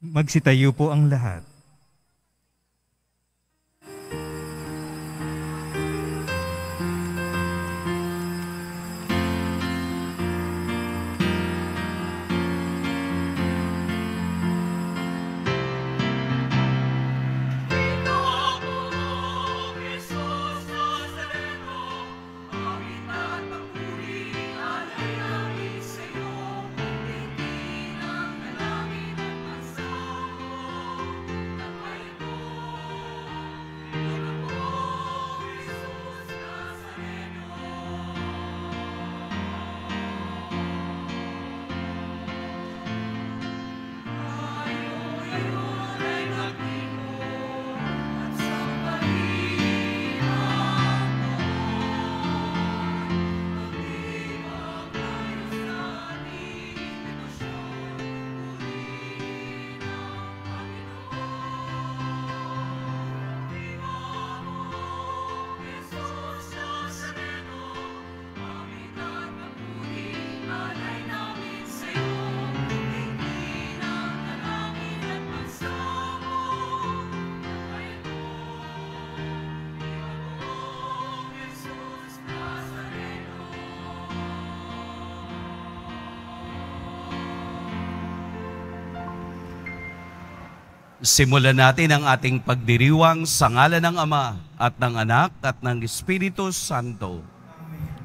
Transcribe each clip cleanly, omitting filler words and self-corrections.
Magsitayo po ang lahat. Simulan natin ang ating pagdiriwang sa ngalan ng Ama at ng Anak at ng Espiritu Santo.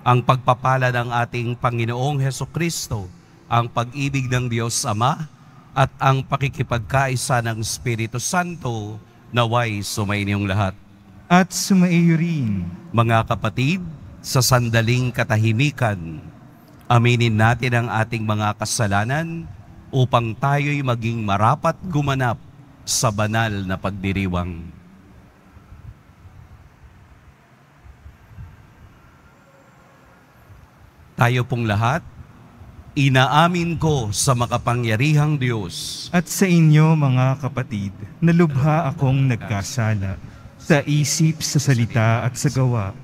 Ang pagpapala ng ating Panginoong Hesukristo, ang pag-ibig ng Diyos Ama at ang pakikipagkaisa ng Espiritu Santo naway sumainyong lahat. At sumaiyo rin. Mga kapatid, sa sandaling katahimikan, aminin natin ang ating mga kasalanan upang tayo'y maging marapat gumanap sa banal na pagdiriwang. Tayo pong lahat, inaamin ko sa makapangyarihang Diyos At sa inyo mga kapatid, na lubha akong nagkasala sa isip, sa salita at sa gawa,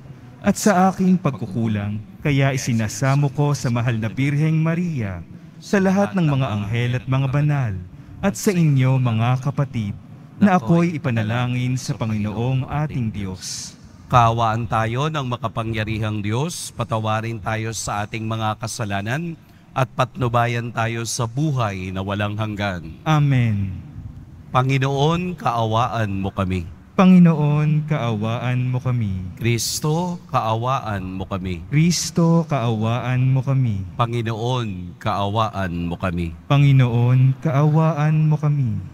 at sa aking pagkukulang, kaya isinasamo ko sa mahal na Birheng Maria, sa lahat ng mga anghel at mga banal, at sa inyo mga kapatid, na ako'y ipanalangin sa Panginoong ating Diyos. Kaawaan tayo ng makapangyarihang Diyos, patawarin tayo sa ating mga kasalanan, at patnubayan tayo sa buhay na walang hanggan. Amen. Panginoon, kaawaan mo kami. Panginoon, kaawaan mo kami. Kristo, kaawaan mo kami. Kristo, kaawaan mo kami. Panginoon, kaawaan mo kami. Panginoon, kaawaan mo kami.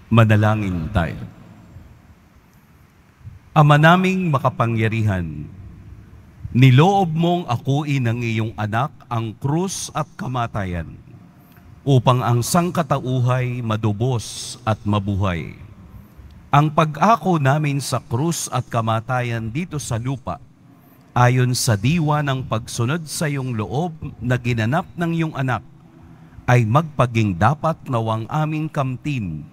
Manalangin tayo. Ama naming makapangyarihan, niloob mong akuin ng iyong anak ang krus at kamatayan upang ang sangkatauhay madubos at mabuhay. Ang pag-ako namin sa krus at kamatayan dito sa lupa, ayon sa diwa ng pagsunod sa iyong loob na ginanap ng iyong anak, ay magpaging dapat nawang aming kamtin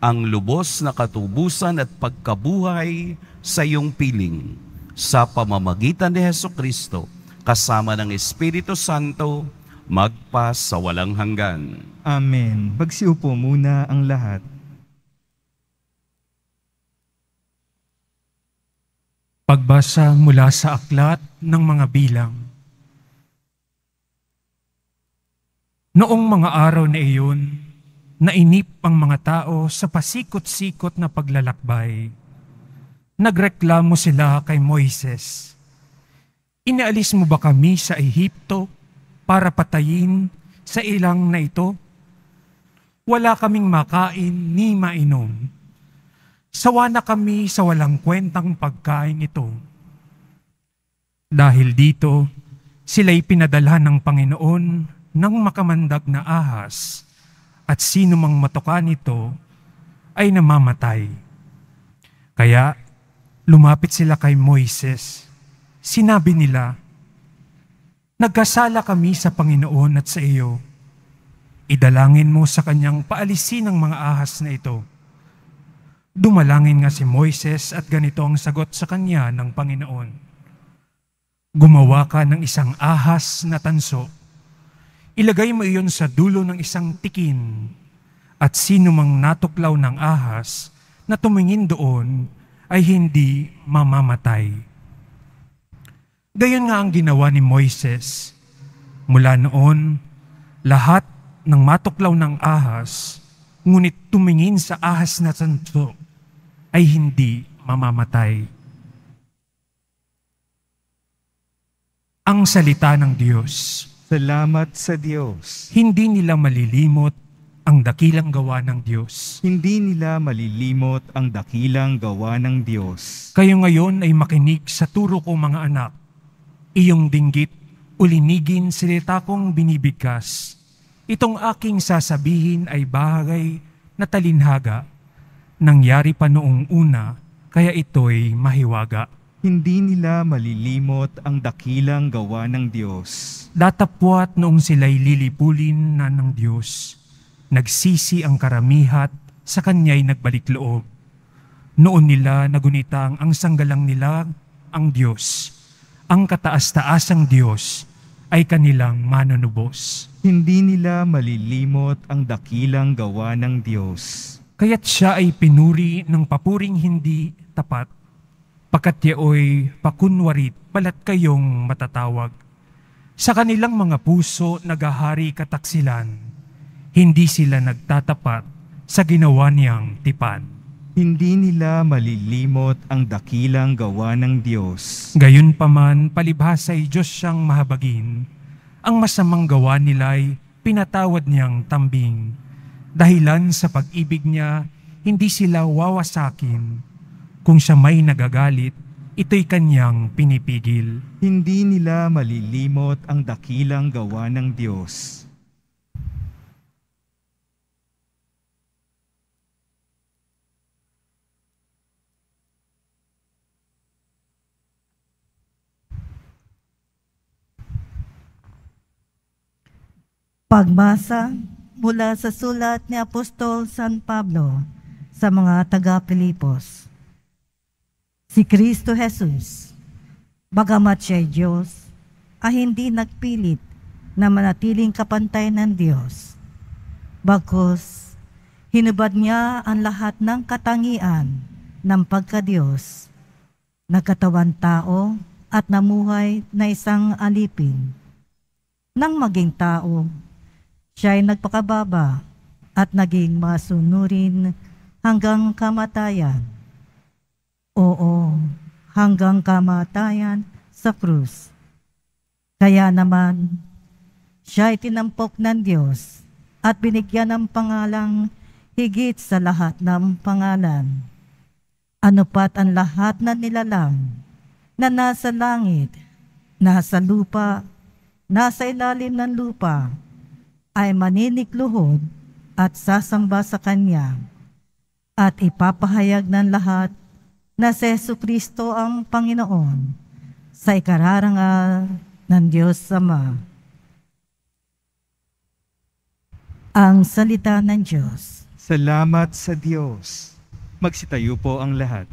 ang lubos na katubusan at pagkabuhay sa iyong piling sa pamamagitan ni Hesukristo kasama ng Espiritu Santo magpa sa walang hanggan. Amen. Magsiupo muna ang lahat. Pagbasa mula sa aklat ng mga bilang. Noong mga araw na iyon, nainip ang mga tao sa pasikot-sikot na paglalakbay. Nagreklamo sila kay Moises. Inaalis mo ba kami sa Ehipto para patayin sa ilang na ito? Wala kaming makain ni mainom. Sawa na kami sa walang kwentang pagkain ito. Dahil dito, sila'y pinadalhan ng Panginoon ng makamandag na ahas, at sino mang matuka nito ay namamatay. Kaya lumapit sila kay Moises. Sinabi nila, "Nagkasala kami sa Panginoon at sa iyo. Idalangin mo sa kanyang paalisin ang mga ahas na ito." Dumalangin nga si Moises at ganito ang sagot sa kanya ng Panginoon. "Gumawa ka ng isang ahas na tanso. Ilagay mo iyon sa dulo ng isang tikin, at sino mang natuklaw ng ahas na tumingin doon ay hindi mamamatay." Gayon nga ang ginawa ni Moises. Mula noon, lahat ng matuklaw ng ahas, ngunit tumingin sa ahas na tanso, ay hindi mamamatay. Ang salita ng Diyos. Salamat sa Diyos. Hindi nila malilimot ang dakilang gawa ng Diyos. Hindi nila malilimot ang dakilang gawa ng Diyos. Kayo ngayon ay makinig sa turo ko, mga anak. Iyong dinggit, ulinigin silita kong binibigkas. Itong aking sasabihin ay bagay na talinhaga. Nangyari pa noong una, kaya ito'y mahiwaga. Hindi nila malilimot ang dakilang gawa ng Diyos. Datapwat noong sila'y lilipulin na ng Diyos, nagsisi ang karamihat, sa Kanya'y nagbalik loob. Noon nila nagunitang ang sanggalang nila ang Diyos. Ang kataas-taasang Diyos ay kanilang manunubos. Hindi nila malilimot ang dakilang gawa ng Diyos. Kaya't siya ay pinuri ng papuring hindi tapat. Pagkat yaoy pakunwarit, balat kayong matatawag. Sa kanilang mga puso nagahari kataksilan, hindi sila nagtatapat sa ginawa niyang tipan. Hindi nila malilimot ang dakilang gawa ng Diyos. Gayunpaman, palibhasa'y Diyos siyang mahabagin. Ang masamang gawa nila'y pinatawad niyang tambing. Dahilan sa pag-ibig niya, hindi sila wawasakin. Kung siya may nagagalit, ito'y kanyang pinipigil. Hindi nila malilimot ang dakilang gawa ng Diyos. Pagbasa mula sa sulat ni Apostol San Pablo sa mga taga-Pilipos. Si Kristo Jesus, bagamat siya'y Diyos, ay hindi nagpilit na manatiling kapantay ng Diyos. Bagkus, hinubad niya ang lahat ng katangian ng pagka-Diyos, nagkatawan tao at namuhay na isang alipin. Nang maging tao, siya'y nagpakababa at naging masunurin hanggang kamatayan. Oo, hanggang kamatayan sa krus. Kaya naman, siya'y tinampok ng Diyos at binigyan ng pangalang higit sa lahat ng pangalan. Ano pat ang lahat na nilalang na nasa langit, nasa lupa, nasa ilalim ng lupa, ay maninikluhod at sasamba sa Kanya, at ipapahayag ng lahat na si Jesucristo ang Panginoon sa ikararangal ng Diyos Ama. Ang salita ng Diyos. Salamat sa Diyos. Magsitayo po ang lahat.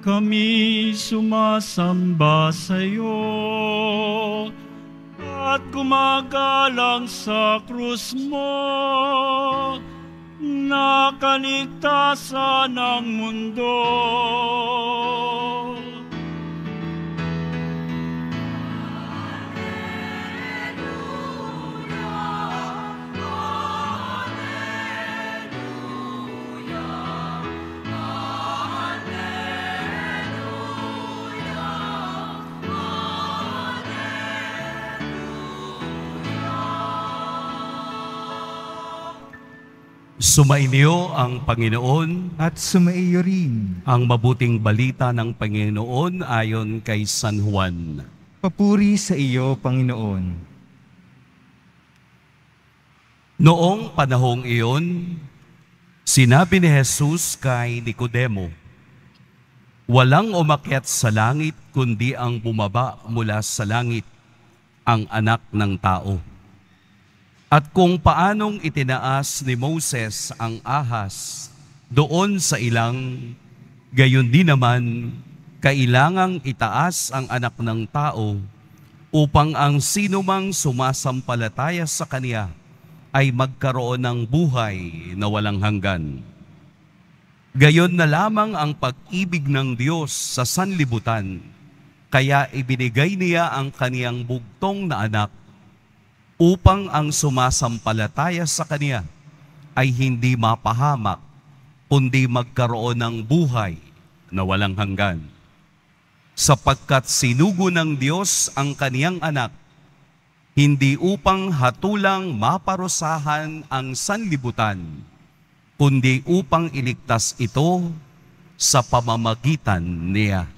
Kami sumasamba sa iyo at gumagalang sa krus mo na kaligtasan ng mundo. Sumainyo ang Panginoon. At sumaiyo rin. Ang mabuting balita ng Panginoon ayon kay San Juan. Papuri sa iyo, Panginoon. Noong panahong iyon, sinabi ni Jesus kay Nicodemo, "Walang umakyat sa langit kundi ang bumaba mula sa langit, ang Anak ng Tao. At kung paanong itinaas ni Moses ang ahas doon sa ilang, gayon din naman kailangang itaas ang Anak ng Tao upang ang sinumang sumasampalataya sa Kanya ay magkaroon ng buhay na walang hanggan. Gayon na lamang ang pag-ibig ng Diyos sa sanlibutan, kaya ibinigay niya ang Kaniyang bugtong na anak upang ang sumasampalataya sa Kanya ay hindi mapahamak, kundi magkaroon ng buhay na walang hanggan. Sapagkat sinugo ng Diyos ang Kaniyang anak, hindi upang hatulang maparusahan ang sanlibutan, kundi upang iligtas ito sa pamamagitan niya."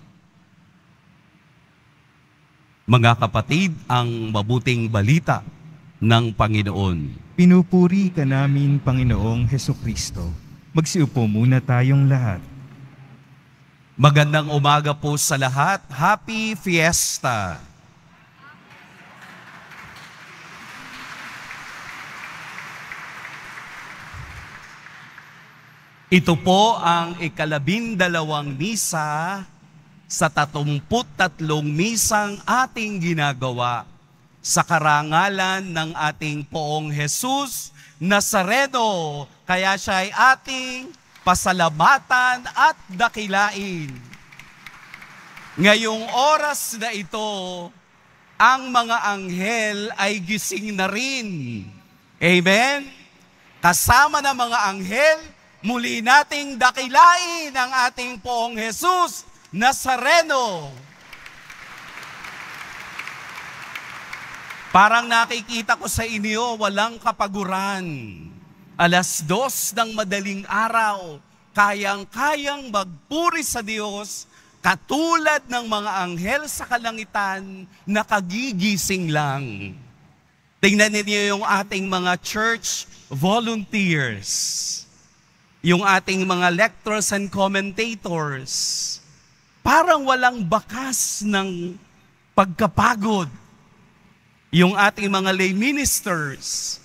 Mga kapatid, ang mabuting balita ng Panginoon. Pinupuri ka namin, Panginoong Hesukristo. Magsiupo muna tayong lahat. Magandang umaga po sa lahat. Happy Fiesta! Ito po ang ikalabindalawang misa sa 33 misang ating ginagawa sa karangalan ng ating Poong Jesus Nazareno. Kaya siya ay ating pasalamatan at dakilain. Ngayong oras na ito, ang mga anghel ay gising na rin. Amen? Kasama ng mga anghel, muli nating dakilain ang ating Poong Jesus Nazareno. Parang nakikita ko sa inyo, walang kapaguran. 2:00 ng madaling araw, kayang-kayang magpuri sa Diyos, katulad ng mga anghel sa kalangitan, nakagigising lang. Tingnan ninyo yung ating mga church volunteers, yung ating mga lectors and commentators. Parang walang bakas ng pagkapagod. Yung ating mga lay ministers,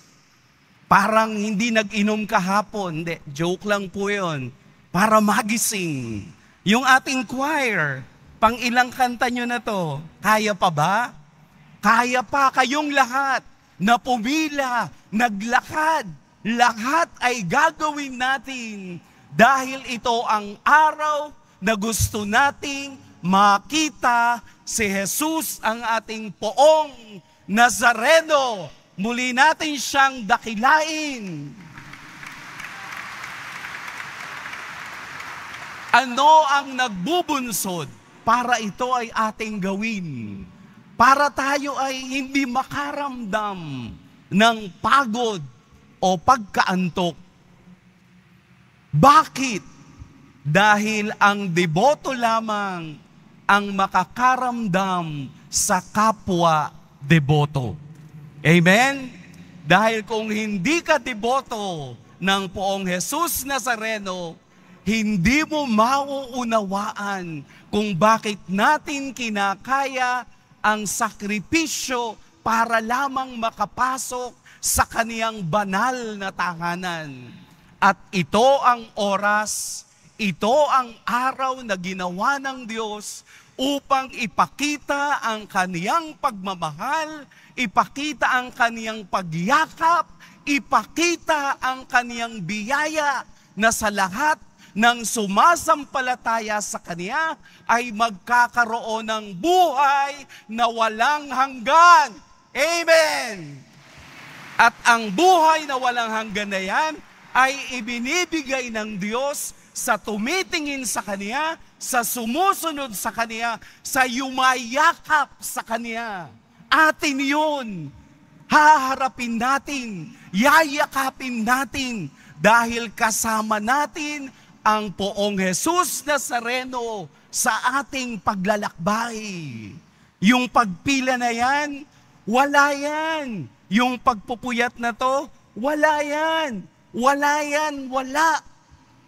parang hindi nag-inom kahapon. Hindi, joke lang po yun. Para magising. Yung ating choir, pang ilang kanta nyo na to? Kaya pa ba? Kaya pa kayong lahat na pumila, naglakad. Lahat ay gagawin natin dahil ito ang araw na gusto nating makita si Jesus, ang ating poong Nazareno. Muli natin siyang dakilain. Ano ang nagbubunsod para ito ay ating gawin? Para tayo ay hindi makaramdam ng pagod o pagkaantok. Bakit? Dahil ang deboto lamang ang makakaramdam sa kapwa deboto. Amen? Dahil kung hindi ka deboto ng poong Jesus Nazareno, hindi mo mauunawaan kung bakit natin kinakaya ang sakripisyo para lamang makapasok sa kaniyang banal na tahanan. At ito ang oras, ito ang araw na ginawa ng Diyos upang ipakita ang kaniyang pagmamahal, ipakita ang kaniyang pagyakap, ipakita ang kaniyang biyaya na sa lahat ng sumasampalataya sa Kanya ay magkakaroon ng buhay na walang hanggan. Amen! At ang buhay na walang hanggan na yan ay ibinibigay ng Diyos sa tumitingin sa Kanya, sa sumusunod sa Kanya, sa yumayakap sa Kanya. Atin yun. Haharapin natin, yayakapin natin, dahil kasama natin ang poong Jesus Nazareno sa ating paglalakbay. Yung pagpila na yan, wala yan. Yung pagpupuyat na to, wala yan. Wala yan, wala.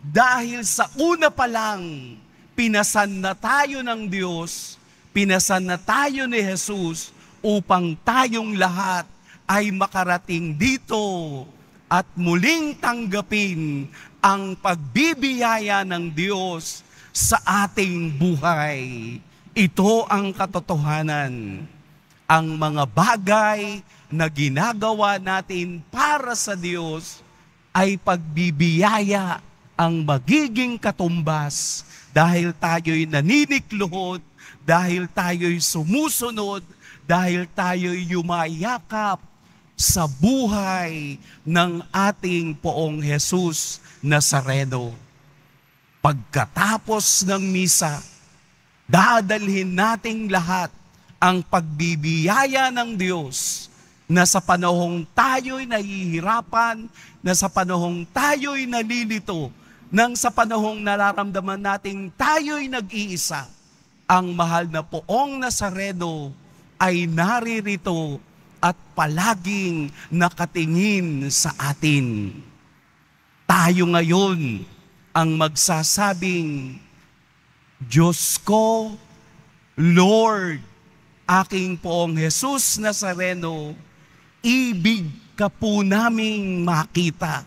Dahil sa una pa lang, pinasan na tayo ng Diyos, pinasan na tayo ni Jesus upang tayong lahat ay makarating dito at muling tanggapin ang pagbibiyaya ng Diyos sa ating buhay. Ito ang katotohanan. Ang mga bagay na ginagawa natin para sa Diyos ay pagbibiyaya ang magiging katumbas dahil tayo'y naninikluhod, dahil tayo'y sumusunod, dahil tayo'y yumayakap sa buhay ng ating poong Jesus Nazareno. Pagkatapos ng misa, dadalhin nating lahat ang pagbibiyaya ng Diyos na sa panahong tayo'y nahihirapan, na sa panahong tayo'y nalilito, nang sa panahong nararamdaman nating tayo'y nag-iisa, ang mahal na poong Nazareno ay naririto at palaging nakatingin sa atin. Tayo ngayon ang magsasabing, Diyos ko, Lord, aking poong Jesus Nazareno, ibig ka po naming makita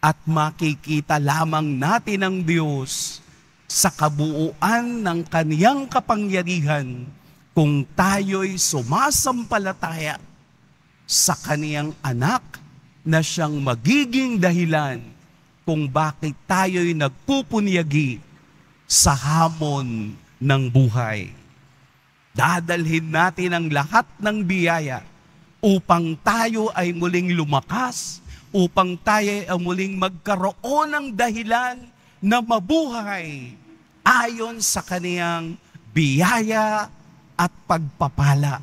at makikita lamang natin ang Diyos sa kabuuan ng Kaniyang kapangyarihan kung tayo'y sumasampalataya sa Kaniyang anak na siyang magiging dahilan kung bakit tayo'y nagpupunyagi sa hamon ng buhay. Dadalhin natin ang lahat ng biyaya upang tayo ay muling lumakas, upang tayo ay muling magkaroon ng dahilan na mabuhay ayon sa Kaniyang biyaya at pagpapala.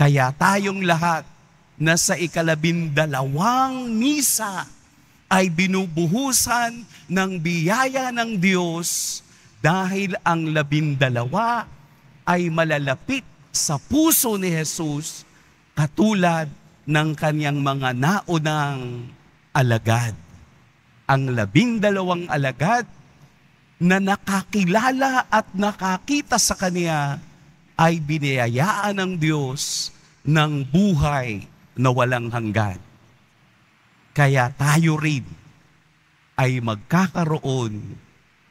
Kaya tayong lahat na sa 12 misa ay binubuhusan ng biyaya ng Diyos dahil ang 12 ay malalapit sa puso ni Jesus katulad ng Kaniyang mga naunang alagad. Ang 12 alagad na nakakilala at nakakita sa Kaniya ay biniyayaan ng Diyos ng buhay na walang hanggan. Kaya tayo rin ay magkakaroon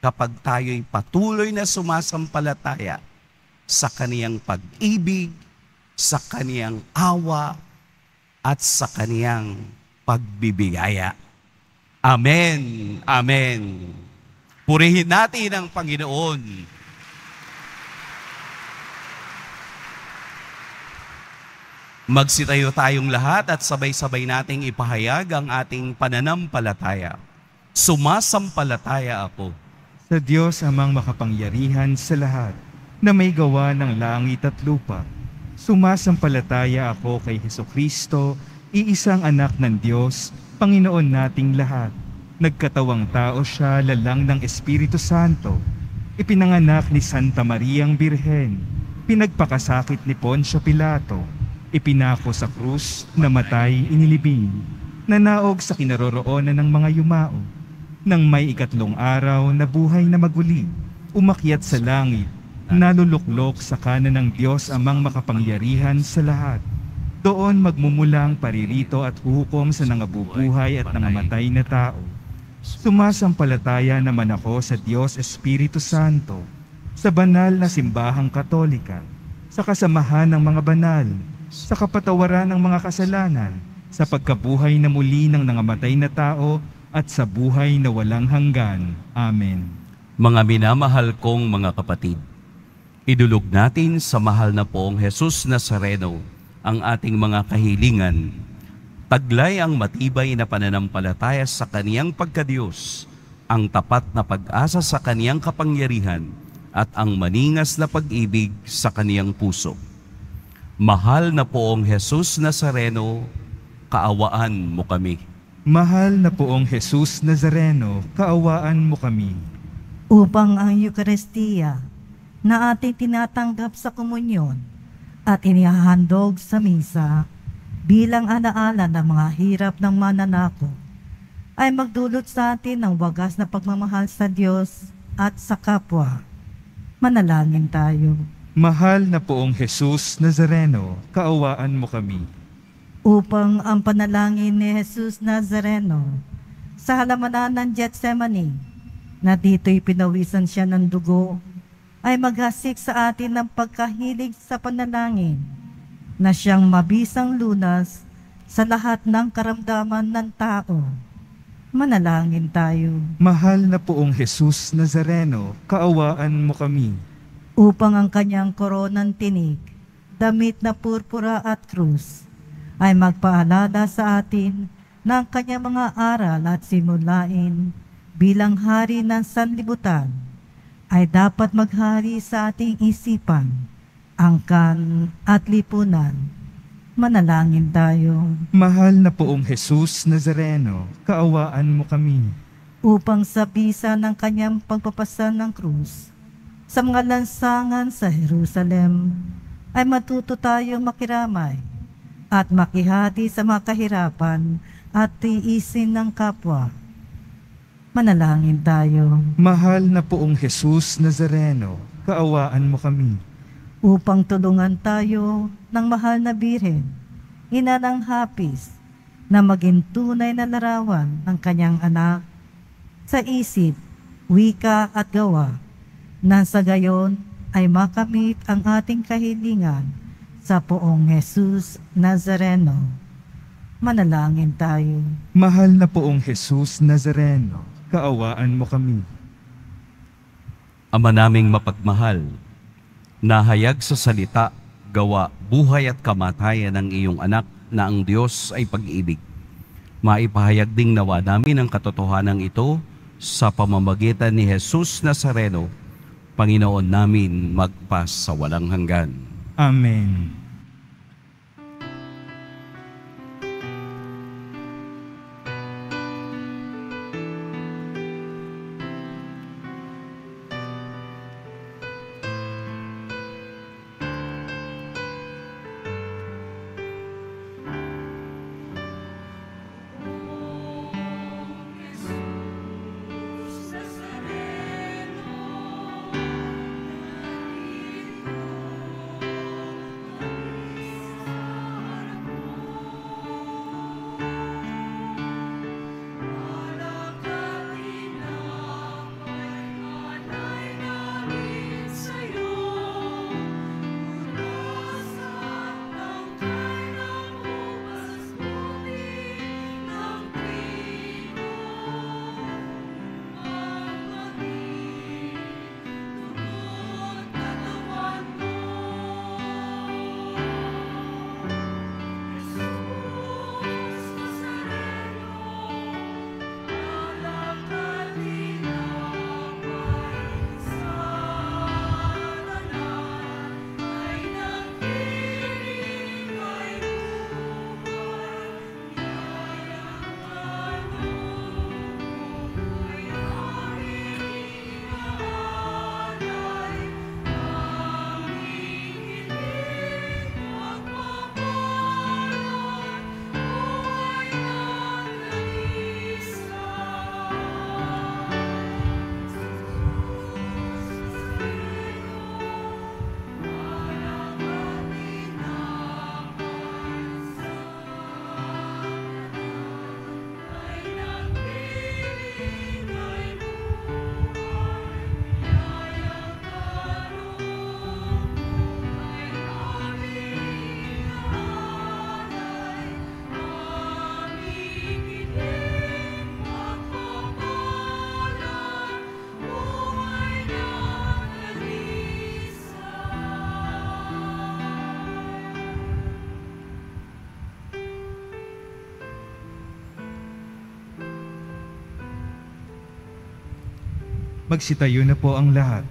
kapag tayo'y patuloy na sumasampalataya sa Kaniyang pag-ibig, sa Kaniyang awa, at sa Kaniyang pagbibigaya. Amen. Amen. Purihin natin ang Panginoon. Magsitayo tayong lahat at sabay-sabay nating ipahayag ang ating pananampalataya. Sumasampalataya ako Sa Diyos amang makapangyarihan sa lahat, na may gawa ng langit at lupa. Sumasampalataya ako kay Hesukristo, iisang anak ng Diyos, Panginoon nating lahat. Nagkatawang tao siya lalang ng Espiritu Santo. Ipinanganak ni Santa Mariang Birhen. Pinagpakasakit ni Poncio Pilato. Ipinako sa krus, namatay, inilibing. Nanaog sa kinaroroonan ng mga yumao. Nang may ikatlong araw na buhay na maguli, umakyat sa langit, naluluklok sa kanan ng Diyos amang makapangyarihan sa lahat. Doon magmumulang paririto at hukom sa nangabubuhay at nangamatay na tao. Sumasampalataya naman ako sa Diyos Espiritu Santo, sa banal na simbahang Katolika, sa kasamahan ng mga banal, sa kapatawaran ng mga kasalanan, sa pagkabuhay na muli ng nangamatay na tao, at sa buhay na walang hanggan. Amen. Mga minamahal kong mga kapatid, idulog natin sa mahal na Poong Jesus Nazareno ang ating mga kahilingan. Taglay ang matibay na pananampalataya sa kaniyang pagkadiyos, ang tapat na pag-asa sa kaniyang kapangyarihan, at ang maningas na pag-ibig sa kaniyang puso. Mahal na Poong Jesus Nazareno, kaawaan mo kami. Mahal na Poong Jesus Nazareno, kaawaan mo kami. Upang ang Eucharistia na ating tinatanggap sa komunyon at inihahandog sa misa bilang alaala ng mga hirap ng mananako ay magdulot sa atin ng wagas na pagmamahal sa Diyos at sa kapwa. Manalangin tayo. Mahal na Poong Jesus Nazareno, kaawaan mo kami. Upang ang panalangin ni Jesus Nazareno sa halamanan ng Getsemani, na dito'y pinawisan siya ng dugo, ay maghasik sa atin ng pagkahilig sa panalangin, na siyang mabisang lunas sa lahat ng karamdaman ng tao. Manalangin tayo. Mahal na Poong Jesus Nazareno, kaawaan mo kami. Upang ang kanyang koronang tinik, damit na purpura at krus, ay magpaalala sa atin ng kanyang mga aral at simulain bilang hari ng sanlibutan, ay dapat maghari sa ating isipan, angkan at lipunan. Manalangin tayo. Mahal na Poong Jesus Nazareno, kaawaan mo kami. Upang sa bisa ng kanyang pagpapasan ng krus, sa mga lansangan sa Jerusalem, ay matuto tayo makiramay at makihati sa mga kahirapan at tiisin ng kapwa. Manalangin tayo. Mahal na Poong Jesus Nazareno, kaawaan mo kami. Upang tulungan tayo ng mahal na Birhen, ina ng hapis, na maging tunay na larawan ng kanyang anak sa isip, wika at gawa, na sa gayon ay makamit ang ating kahilingan sa Poong Jesus Nazareno. Manalangin tayo. Mahal na Poong Jesus Nazareno, kaawaan mo kami. Ama naming mapagmahal, nahayag sa salita, gawa, buhay at kamatayan ng iyong anak na ang Diyos ay pag-ibig. Maipahayag ding nawa namin ang katotohanan ito sa pamamagitan ni Jesus Nazareno, Panginoon namin magpas sa walang hanggan. Amen. Magsitayo na po ang lahat.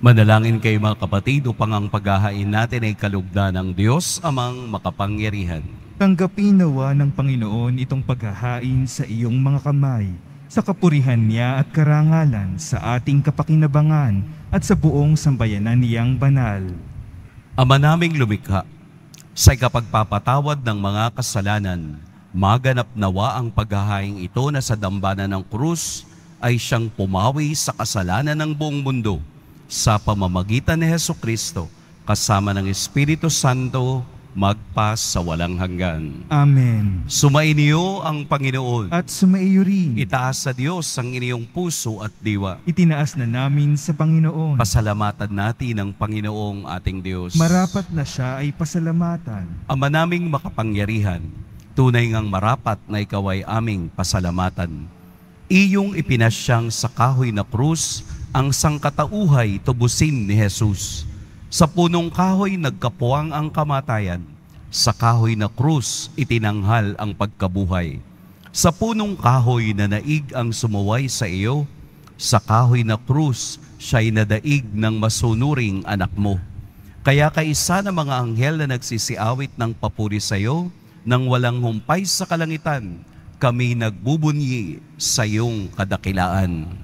Manalangin kayo mga kapatid upang ang paghahain natin ay kalugdan ng Diyos amang makapangyarihan. Tanggapin nawa ng Panginoon itong paghahain sa iyong mga kamay, sa kapurihan niya at karangalan, sa ating kapakinabangan at sa buong sambayanan niyang banal. Ama naming lumikha, sa ikapagpapatawad ng mga kasalanan, maganap nawa ang paghahaing ito na sa dambana ng krus ay siyang pumawi sa kasalanan ng buong mundo sa pamamagitan ni Hesukristo kasama ng Espiritu Santo magpa sa walang hanggan. Amen. Sumainyo ang Panginoon. At sumaiyo rin. Itaas sa Diyos ang inyong puso at diwa. Itinaas na namin sa Panginoon. Pasalamatan natin ang Panginoong ating Diyos. Marapat na siya ay pasalamatan. Ama naming makapangyarihan, tunay ngang marapat na ikaw ay aming pasalamatan. Iyong ipinasyang sa kahoy na krus ang sangkatauhay tubusin ni Jesus. Sa punong kahoy nagkapuwang ang kamatayan. Sa kahoy na krus itinanghal ang pagkabuhay. Sa punong kahoy na naig ang sumuway sa iyo. Sa kahoy na krus siya'y nadaig ng masunuring anak mo. Kaya kaisa ng mga anghel na nagsisiawit ng papuri sa iyo, nang walang humpay sa kalangitan, kami nagbubunyi sa iyong kadakilaan.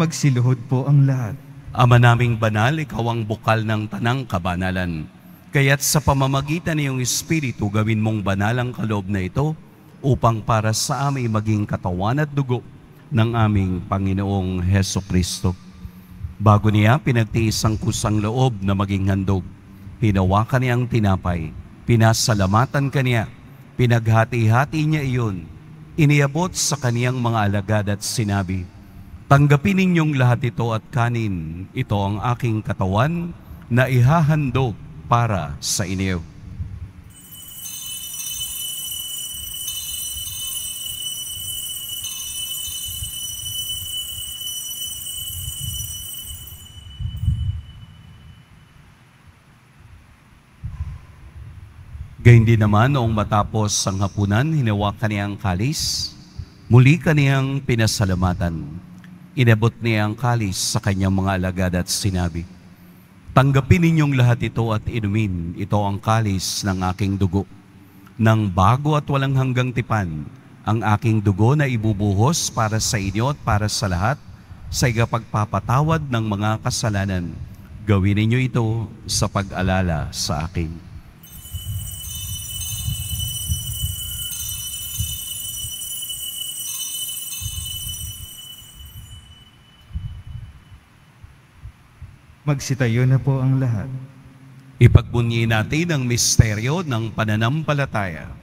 Magsiluhod po ang lahat. Ama naming banal, ikaw ang bukal ng tanang kabanalan. Kaya't sa pamamagitan ng iyong Espiritu, gawin mong banal ang kaloob na ito upang para sa amin maging katawan at dugo ng aming Panginoong Hesukristo. Bago niya pinagtiis ang kusang loob na maging handog, hinawakan niya ang tinapay, pinasalamatan kaniya, pinaghati-hati niya iyon, iniabot sa kaniyang mga alagad at sinabi, "Tanggapin ninyong lahat ito at kanin, ito ang aking katawan na ihahandog para sa inyo." Gayun din naman noong matapos ang hapunan, hinawakan niya ang kalis, muli kaniyang pinasalamatan. Inabot niya ang kalis sa kanyang mga alagad at sinabi, "Tanggapin ninyong lahat ito at inumin, ito ang kalis ng aking dugo, ng bago at walang hanggang tipan, ang aking dugo na ibubuhos para sa inyo at para sa lahat, sa ikapagpapatawad ng mga kasalanan. Gawin ninyo ito sa pag-alala sa akin." Magsitayo na po ang lahat. Ipagbunyi natin ang misteryo ng pananampalataya.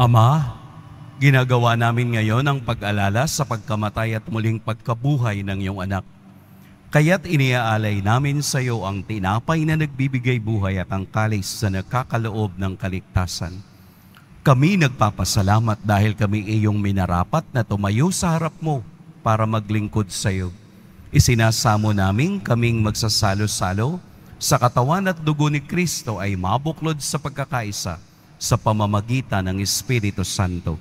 Ama, ginagawa namin ngayon ang pag-alala sa pagkamatay at muling pagkabuhay ng iyong anak. Kaya't iniaalay namin sa iyo ang tinapay na nagbibigay buhay at ang kalis na nagkakaloob ng kaligtasan. Kami nagpapasalamat dahil kami iyong minarapat na tumayo sa harap mo para maglingkod sa iyo. Isinasamo namin kaming magsasalo-salo sa katawan at dugo ni Kristo ay mabuklod sa pagkakaisa sa pamamagitan ng Espiritu Santo.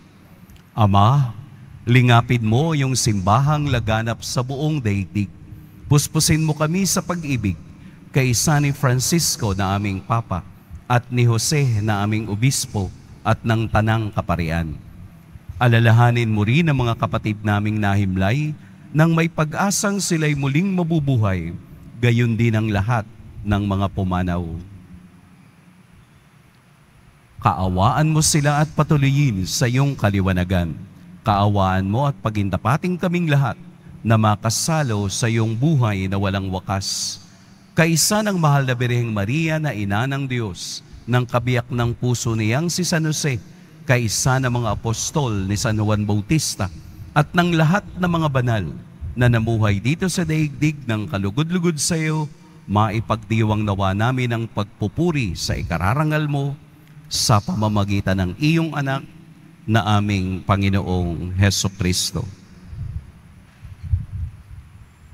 Ama, lingapin mo yung simbahang laganap sa buong daigdig. Puspusin mo kami sa pag-ibig kay ni Francisco na aming Papa at ni Jose na aming Obispo at ng Tanang Kaparian. Alalahanin mo rin ang mga kapatid naming nahimlay nang may pag-asang sila'y muling mabubuhay, gayon din ang lahat ng mga pumanaw. Kaawaan mo sila at patuloyin sa iyong kaliwanagan. Kaawaan mo at pagindapating kaming lahat na makasalo sa iyong buhay na walang wakas. Kaisa ng mahal na Birheng Maria na ina ng Diyos, ng kabiyak ng puso niyang si San Jose, kaisa ng mga apostol ni San Juan Bautista, at ng lahat ng mga banal na namuhay dito sa daigdig ng kalugod-lugod sa iyo, maipagdiwang nawa namin ang pagpupuri sa ikararangal mo sa pamamagitan ng iyong anak na aming Panginoong Hesukristo.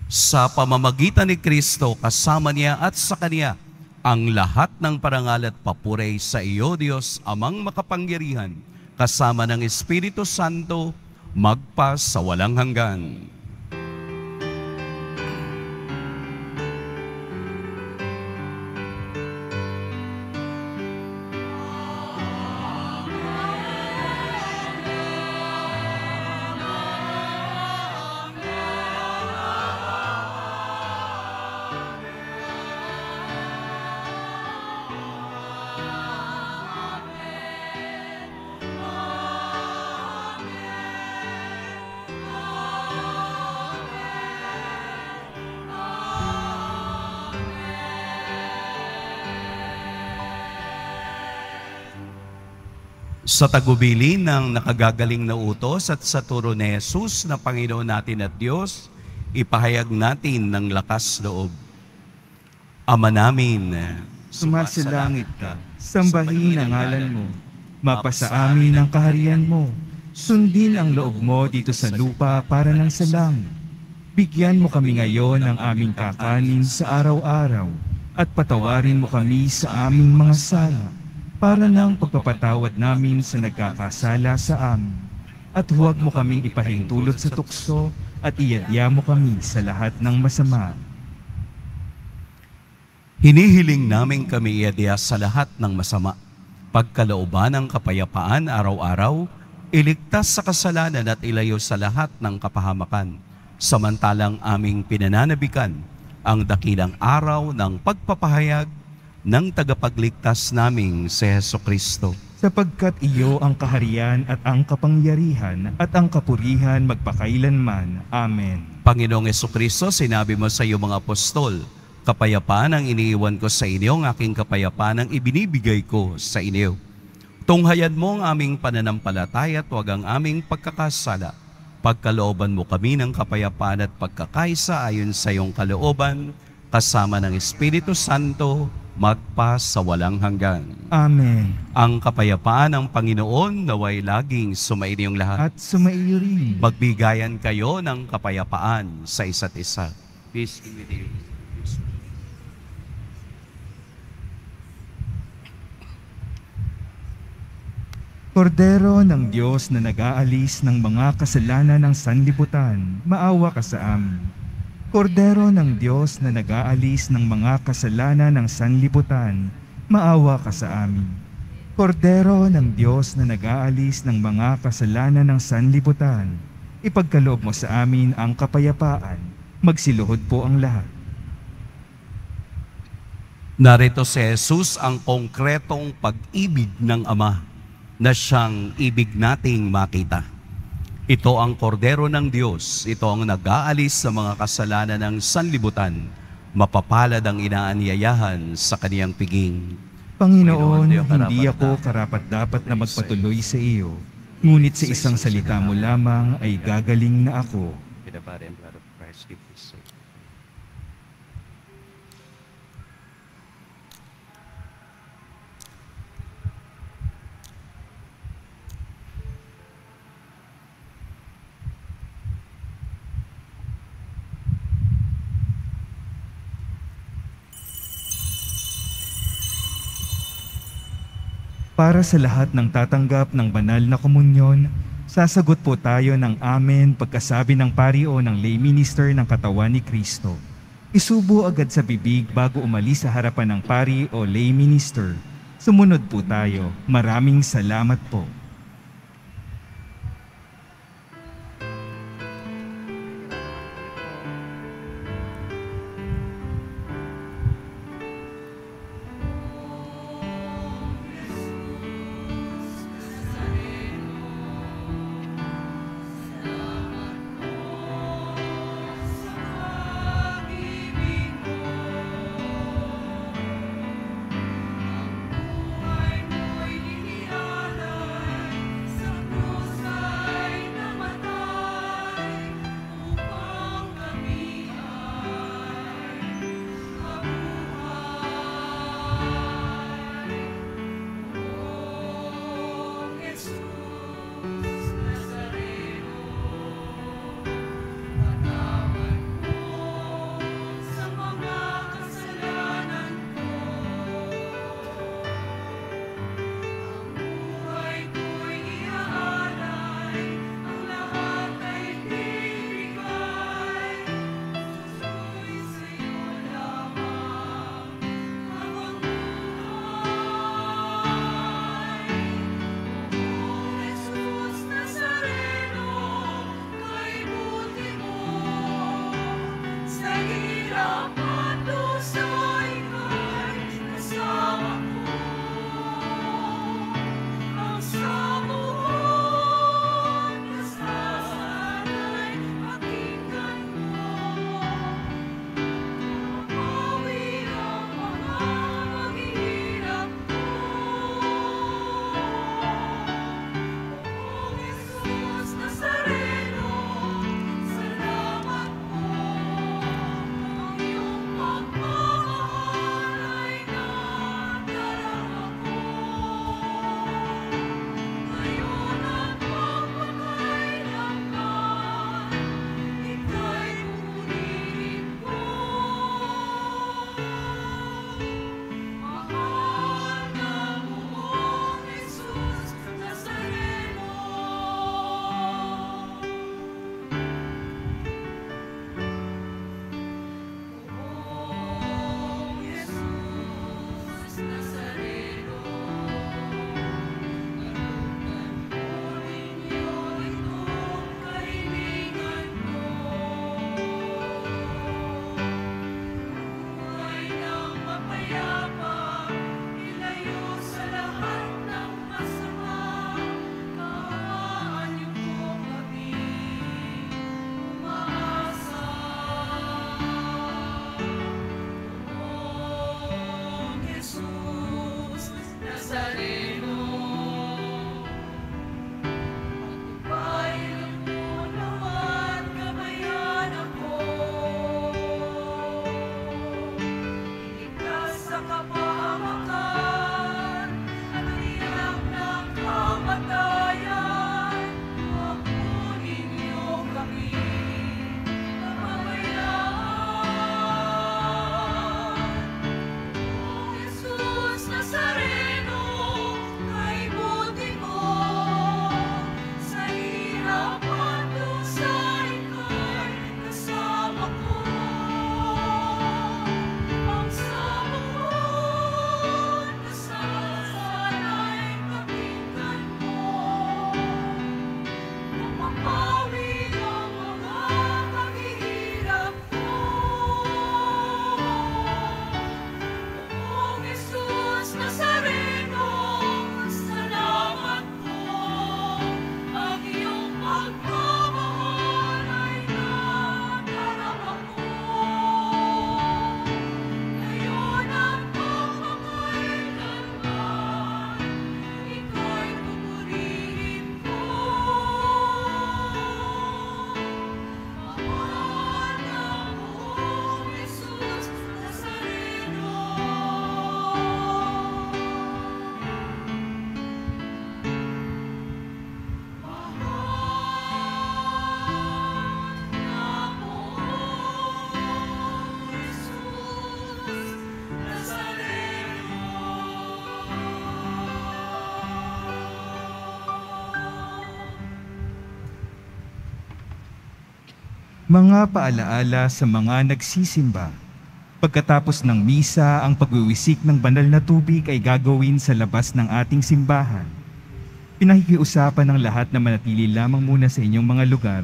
Sa pamamagitan ni Kristo, kasama niya at sa Kanya, ang lahat ng parangal at papuri sa iyo, Diyos, Amang makapangyarihan, kasama ng Espiritu Santo, magpa sa walang hanggan. Sa tagubili ng nakagagaling na utos at sa turo ni Jesus na Panginoon natin at Diyos, ipahayag natin ng lakas loob. Ama namin, Sumasalangit ka, sambahin ang ngalan mo. Mapasa amin ang kaharian mo. Sundin ang loob mo dito sa lupa para ng sa langit. Bigyan mo kami ngayon ng aming kakanin sa araw-araw at patawarin mo kami sa aming mga sala para ng pagpapatawad namin sa nagkakasala sa amin. At huwag mo kaming ipahintulot sa tukso at iadya mo kami sa lahat ng masama. hinihiling namin kami iadya sa lahat ng masama, pagkalooban ng kapayapaan araw-araw, iligtas sa kasalanan at ilayo sa lahat ng kapahamakan, samantalang aming pinananabikan ang dakilang araw ng pagpapahayag ng tagapagligtas naming si Hesukristo. Sapagkat iyo ang kaharian at ang kapangyarihan at ang kapurihan magpakailanman. Amen. Panginoong Hesukristo, sinabi mo sa iyong mga apostol, kapayapaan ang iniiwan ko sa inyo, ang aking kapayapaan ang ibinibigay ko sa inyo. Tunghayan mo ang aming pananampalataya at huwag ang aming pagkakasala. Pagkalooban mo kami ng kapayapaan at pagkakaisa ayon sa iyong kalooban, kasama ng Espiritu Santo, magpa sa walang hanggan. Amen. Ang kapayapaan ng Panginoon naway laging sumainiyong lahat. At sumaiyo rin. Magbigayan kayo ng kapayapaan sa isa't isa. Peace be with you. Kordero ng Diyos na nag-aalis ng mga kasalanan ng sanlibutan, maawa ka sa amin. Kordero ng Diyos na nag-aalis ng mga kasalanan ng sanlibutan, maawa ka sa amin. Kordero ng Diyos na nag-aalis ng mga kasalanan ng sanlibutan, ipagkaloob mo sa amin ang kapayapaan. Magsiluhod po ang lahat. Narito si Jesus ang konkretong pag-ibig ng Ama na siyang ibig nating makita. Ito ang kordero ng Diyos, ito ang nag-aalis sa mga kasalanan ng sanlibutan, mapapalad ang inaanyayahan sa kaniyang piging. Panginoon, hindi ako karapat-dapat na magpatuloy sa iyo, ngunit sa isang salita mo lamang ay gagaling na ako. Para sa lahat ng tatanggap ng banal na komunyon, sasagot po tayo ng amen pagkasabi ng pari o ng lay minister ng katawan ni Kristo. Isubo agad sa bibig bago umalis sa harapan ng pari o lay minister. Sumunod po tayo. Maraming salamat po. Mga paalaala sa mga nagsisimba. Pagkatapos ng misa, ang pagwiwisik ng banal na tubig ay gagawin sa labas ng ating simbahan. Pinakikiusapan ng lahat na manatili lamang muna sa inyong mga lugar.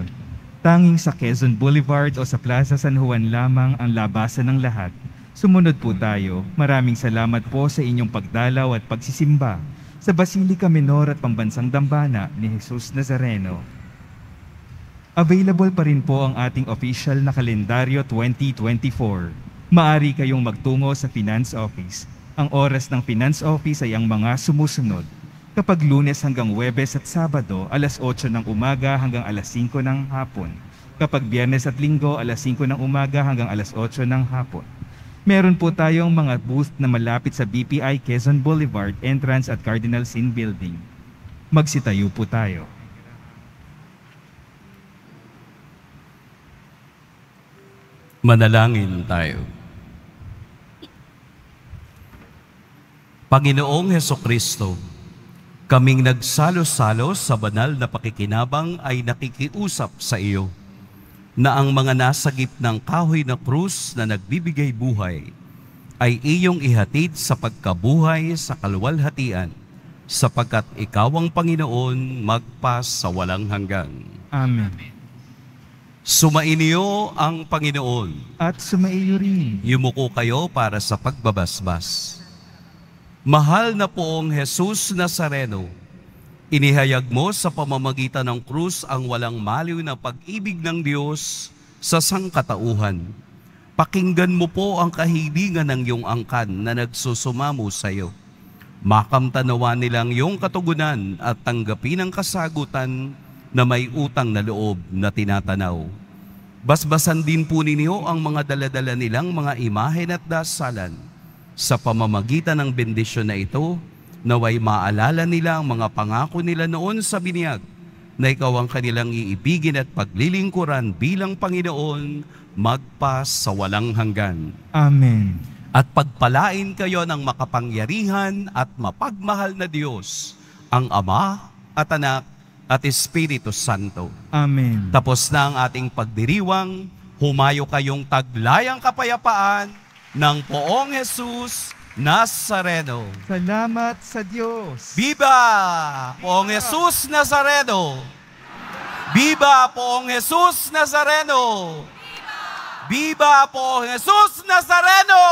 Tanging sa Quezon Boulevard o sa Plaza San Juan lamang ang labasan ng lahat. Sumunod po tayo. Maraming salamat po sa inyong pagdalaw at pagsisimba sa Basilica Minor at Pambansang Dambana ni Jesus Nazareno. Available pa rin po ang ating official na kalendaryo 2024. Maari kayong magtungo sa Finance Office. Ang oras ng Finance Office ay ang mga sumusunod. Kapag Lunes hanggang Huwebes at Sabado, alas 8 ng umaga hanggang alas 5 ng hapon. Kapag Biyernes at Linggo, alas 5 ng umaga hanggang alas 8 ng hapon. Meron po tayong mga booth na malapit sa BPI Quezon Boulevard entrance at Cardinal Sin Building. Magsitayo po tayo. Manalangin tayo. Panginoong Hesukristo, kaming nagsalo-salo sa banal na pakikinabang ay nakikiusap sa iyo na ang mga nasa gitnang kahoy na krus na nagbibigay buhay ay iyong ihatid sa pagkabuhay sa kaluwalhatian, sapagkat ikaw ang Panginoon magpas sa walang hanggan. Amen. Sumainyo ang Panginoon. At sumaiyo rin. Yumuko kayo para sa pagbabasbas. Mahal na poong Jesus Nazareno, inihayag mo sa pamamagitan ng krus ang walang maliw na pag-ibig ng Diyos sa sangkatauhan. Pakinggan mo po ang kahilingan ng iyong angkan na nagsusumamo sa iyo. Makamtanawa nilang iyong katugunan at tanggapin ang kasagutan na may utang na loob na tinatanaw. Basbasan din po ninyo ang mga daladala nilang mga imahen at dasalan. Sa pamamagitan ng bendisyon na ito, naway maalala nila ang mga pangako nila noon sa binyag, na ikaw ang kanilang iibigin at paglilingkuran bilang Panginoon, magpas sa walang hanggan. Amen. At pagpalain kayo ng makapangyarihan at mapagmahal na Diyos, ang Ama at Anak at Espiritu Santo. Amen. Tapos na ang ating pagdiriwang, humayo kayong taglayang kapayapaan ng poong Jesus Nazareno. Salamat sa Diyos. Viva Poong Jesus Nazareno! Viva Poong Jesus Nazareno! Viva Poong Jesus Nazareno!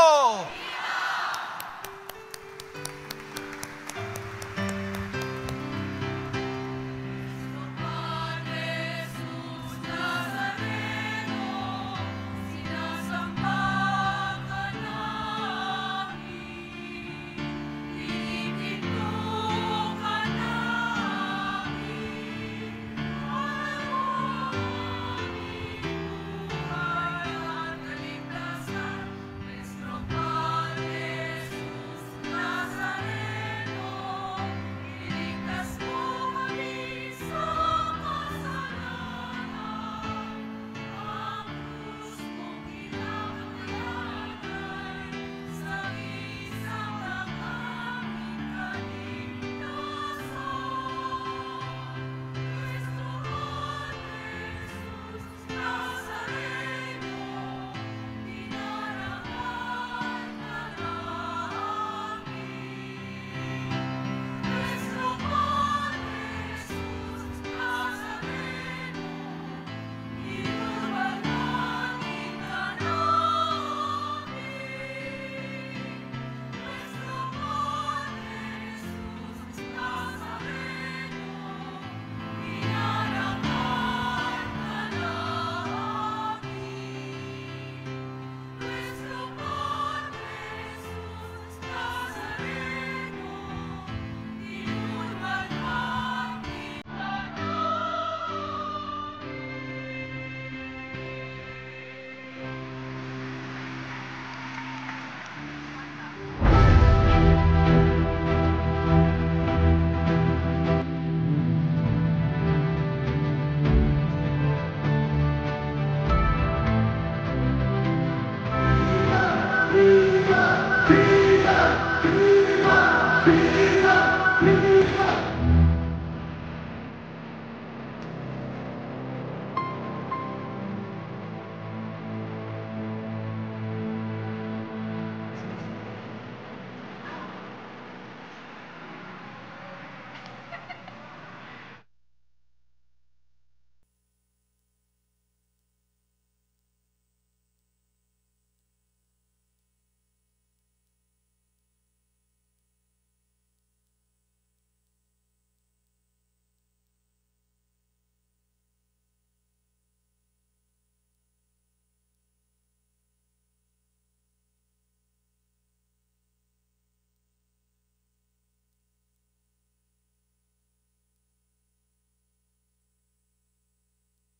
Viva, viva, viva, viva.